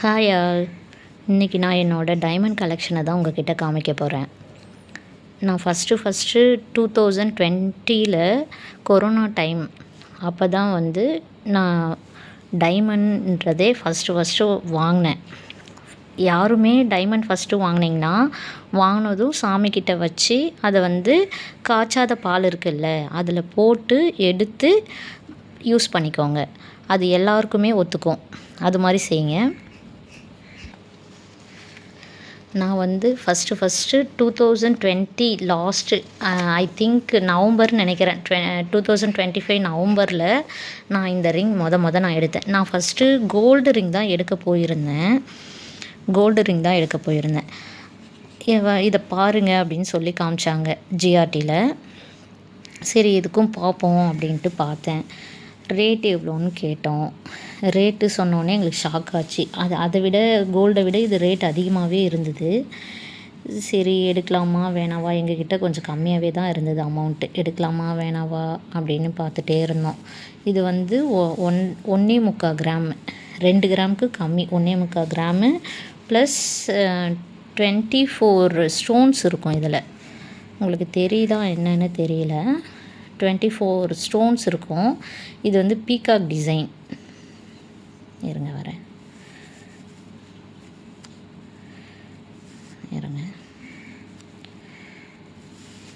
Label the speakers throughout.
Speaker 1: Hi all. இன்றைக்கி நான் என்னோடய டைமண்ட் கலெக்ஷனை தான் உங்ககிட்ட காமிக்க போகிறேன். நான் ஃபஸ்ட்டு 2020 கொரோனா டைம் அப்போ தான் நான் டைமண்ட்ன்றதே ஃபஸ்ட்டு வாங்கினேன். யாருமே டைமண்ட் ஃபஸ்ட்டு வாங்கினீங்கன்னா வாங்கினதும் சாமிக்கிட்ட வச்சு அதை காய்ச்சாத பால் இருக்குல்ல, அதில் போட்டு எடுத்து யூஸ் பண்ணிக்கோங்க. அது எல்லாருக்குமே ஒத்துக்கும். அது மாதிரி செய்யுங்க. நான் ஃபஸ்ட்டு 2020 லாஸ்ட்டு ஐ திங்க் நவம்பர்னு நினைக்கிறேன். 2025 நவம்பரில் நான் இந்த ரிங் நான் எடுத்தேன். நான் ஃபஸ்ட்டு கோல்டு ரிங் தான் எடுக்க போயிருந்தேன். இதை பாருங்க அப்படின்னு சொல்லி காமிச்சாங்க ஜிஆர்டியில். சரி, இதுக்கும் பார்ப்போம் அப்படின்ட்டு பார்த்தேன். ரேட்டு எவ்வளோன்னு கேட்டோம். ரேட்டு சொன்னோன்னே எங்களுக்கு ஷாக் ஆச்சு. அதை விட கோல்டை விட இது ரேட் அதிகமாகவே இருந்தது. சரி, எடுக்கலாமா வேணாவா, எங்ககிட்ட கொஞ்சம் கம்மியாகவே தான் இருந்தது அமௌண்ட்டு. எடுக்கலாமா வேணாவா அப்படின்னு பார்த்துட்டே இருந்தோம். இது 1.25 கிராம், 2 கிராமுக்கு கம்மி. 1.25 கிராமு ப்ளஸ் 24 ஸ்டோன்ஸ் இருக்கும். இதில் உங்களுக்கு தெரியுதா என்னன்னு தெரியல. 24 ஸ்டோன்ஸ் இருக்கும். இது பீகாக் டிசைன். இருங்க வரேன்.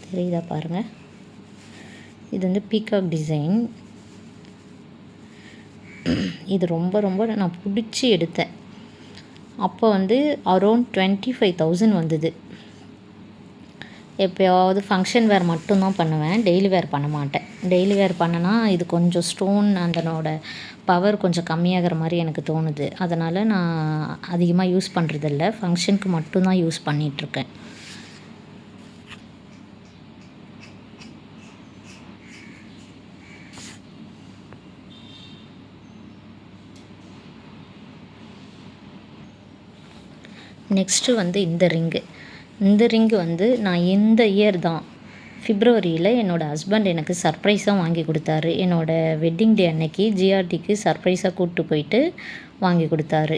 Speaker 1: தெரியுதா பாருங்கள். இது பீகாக் டிசைன். இது ரொம்ப நான் பிடிச்சி எடுத்தேன். அப்போ அரௌண்ட் 25,000 வந்தது. எப்போயாவது ஃபங்க்ஷன் வேர் மட்டும்தான் பண்ணுவேன். டெய்லி வேர் பண்ண மாட்டேன். டெய்லி வேர் பண்ணனா இது கொஞ்சம் ஸ்டோன் அதனோட பவர் கொஞ்சம் கம்மியாகிற மாதிரி எனக்கு தோணுது. அதனால் நான் அதிகமாக யூஸ் பண்ணுறதில்ல. ஃபங்க்ஷனுக்கு மட்டும்தான் யூஸ் பண்ணிகிட்ருக்கேன். நெக்ஸ்ட்டு இந்த ரிங்கு நான் இந்த இயர் தான் பிப்ரவரியில் என்னோடய ஹஸ்பண்ட் எனக்கு சர்ப்ரைஸாக வாங்கி கொடுத்தாரு. என்னோடய வெட்டிங் டே அன்னைக்கு ஜிஆர்டிக்கு சர்ப்ரைஸாக கூப்பிட்டு போயிட்டு வாங்கி கொடுத்தாரு.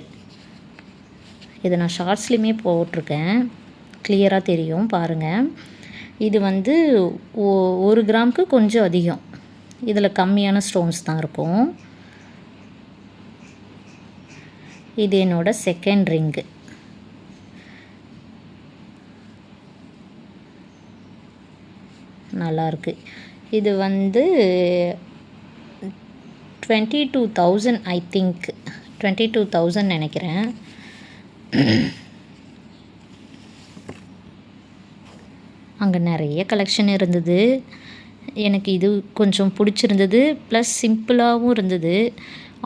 Speaker 1: இதை நான் ஷார்ட்ஸ்லேயுமே போட்டிருக்கேன், கிளியராக தெரியும் பாருங்கள். இது 1 கிராமுக்கு கொஞ்சம் அதிகம். இதில் கம்மியான ஸ்டோன்ஸ் தான் இருக்கும். இது என்னோடய செகண்ட் ரிங்கு. நல்லாயிருக்கு. இது 22,000 ஐ திங்க் 22,000 நினைக்கிறேன். அங்கே நிறைய கலெக்ஷன் இருந்தது. எனக்கு இது கொஞ்சம் பிடிச்சிருந்தது. ப்ளஸ் சிம்பிளாகவும் இருந்தது.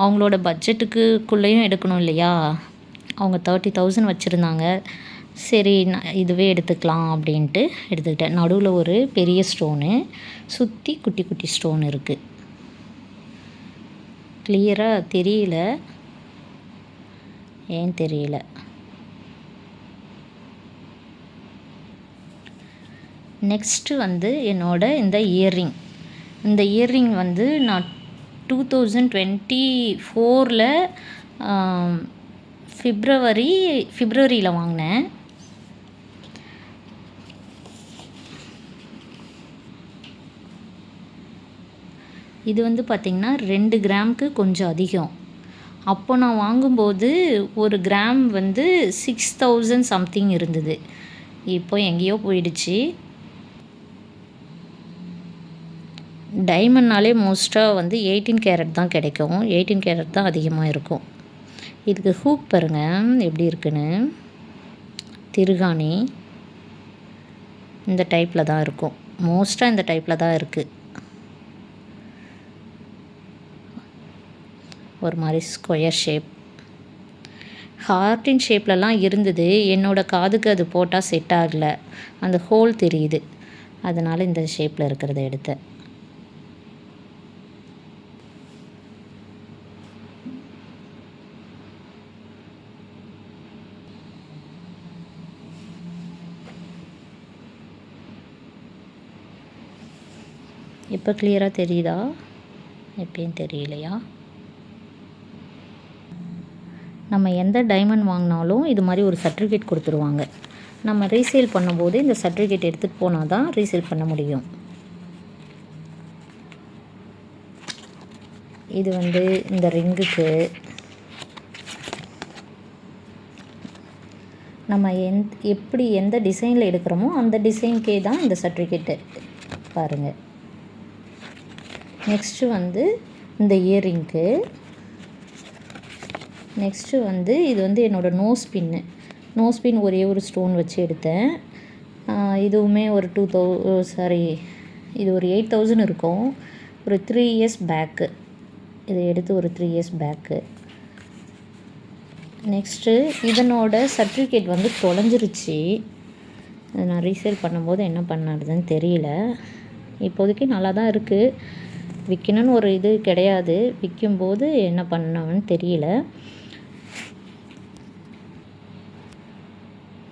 Speaker 1: அவங்களோட பட்ஜெட்டுக்குள்ளேயும் எடுக்கணும் இல்லையா. அவங்க 30,000 வச்சுருந்தாங்க. சரி, நான் இதுவே எடுத்துக்கலாம் அப்படின்ட்டு எடுத்துக்கிட்டேன். நடுவில் ஒரு பெரிய ஸ்டோனு, சுற்றி குட்டி குட்டி ஸ்டோன் இருக்குது. கிளியராக தெரியல, ஏன் தெரியல. நெக்ஸ்ட்டு என்னோடய இந்த இயர்ரிங் நான் 2024 பிப்ரவரியில் வாங்கினேன். இது பார்த்திங்கன்னா 2 கிராமுக்கு கொஞ்சம் அதிகம். அப்போ நான் வாங்கும்போது 1 கிராம் 6,000 சம்திங் இருந்தது. இப்போ எங்கேயோ போயிடுச்சு. டைமண்ட்னாலே மோஸ்ட்டாக 18 கேரட் தான் கிடைக்கும். 18 கேரட் தான் அதிகமாக இருக்கும். இதுக்கு ஹூக் பாருங்கள் எப்படி இருக்குன்னு. திருகாணி இந்த டைப்பில் தான் இருக்கும். மோஸ்ட்டாக இந்த டைப்பில் தான் இருக்குது. ஒரு மாதிரி ஸ்கொயர் ஷேப், ஹார்ட்டின் ஷேப்லலாம் இருந்தது. என்னோடய காதுக்கு அது போட்டால் செட் ஆகலை. அந்த ஹோல் தெரியுது. அதனால் இந்த ஷேப்பில் இருக்கிறத எடுத்தேன். இப்போ கிளியராக தெரியுதா? எப்பயும் தெரியலையா? நம்ம எந்த டைமண்ட் வாங்கினாலும் இது மாதிரி ஒரு சர்டிஃபிகேட் கொடுத்துருவாங்க. நம்ம ரீசேல் பண்ணும்போது இந்த சர்டிஃபிகேட் எடுத்துகிட்டு போனால் தான் ரீசேல் பண்ண முடியும். இது வந்து இந்த ரிங்குக்கு நம்ம எப்படி எந்த டிசைனில் எடுக்கிறோமோ அந்த டிசைனுக்கே தான் இந்த சர்டிஃபிகேட்டு பாருங்கள். நெக்ஸ்ட்டு வந்து இந்த இயரிங்க்கு. நெக்ஸ்ட்டு வந்து இது வந்து என்னோடய நோஸ் பின் ஒரே ஒரு ஸ்டோன் வச்சு எடுத்தேன். இதுவுமே ஒரு இது ஒரு 8000 இருக்கும். ஒரு 3 இயர்ஸ் பேக்கு இதை எடுத்து ஒரு 3 இயர்ஸ் பேக்கு. நெக்ஸ்ட்டு இதனோட சர்டிஃபிகேட் வந்து தொலைஞ்சிருச்சு. அதை நான் ரீசேல் பண்ணும்போது என்ன பண்ணுறதுன்னு தெரியல. இப்போதைக்கு நல்லா தான் இருக்குது. விற்கணும்னு ஒரு இது கிடையாது. விற்கும்போது என்ன பண்ணணும்னு தெரியல.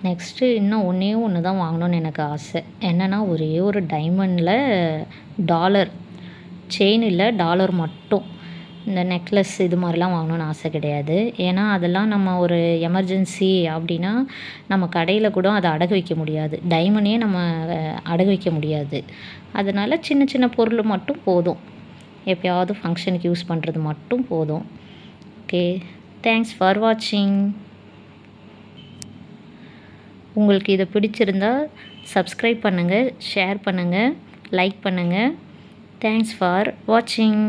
Speaker 1: நெக்ஸ்ட்டு இன்னும் ஒன்று தான் வாங்கணும்னு எனக்கு ஆசை. என்னென்னா ஒரே ஒரு டைமண்டில் டாலர் செயின் இல்லை, டாலர் மட்டும். இந்த நெக்லஸ் இது மாதிரிலாம் வாங்கணும்னு ஆசை கிடையாது. ஏன்னா அதெல்லாம் நம்ம ஒரு எமர்ஜென்சி அப்படின்னா நம்ம கடையில் கூட அதை அடகு வைக்க முடியாது. டைமண்டே நம்ம அடகு வைக்க முடியாது. அதனால் சின்ன சின்ன பொருள் மட்டும் போதும். எப்போயாவது ஃபங்க்ஷனுக்கு யூஸ் பண்ணுறது மட்டும் போதும். ஓகே, தேங்க்ஸ் ஃபார் வாட்சிங். உங்களுக்கு இதை பிடிச்சிருந்தா சப்ஸ்கிரைப் பண்ணுங்கள், ஷேர் பண்ணுங்கள், லைக் பண்ணுங்கள். தேங்க்ஸ் ஃபார் வாட்சிங்.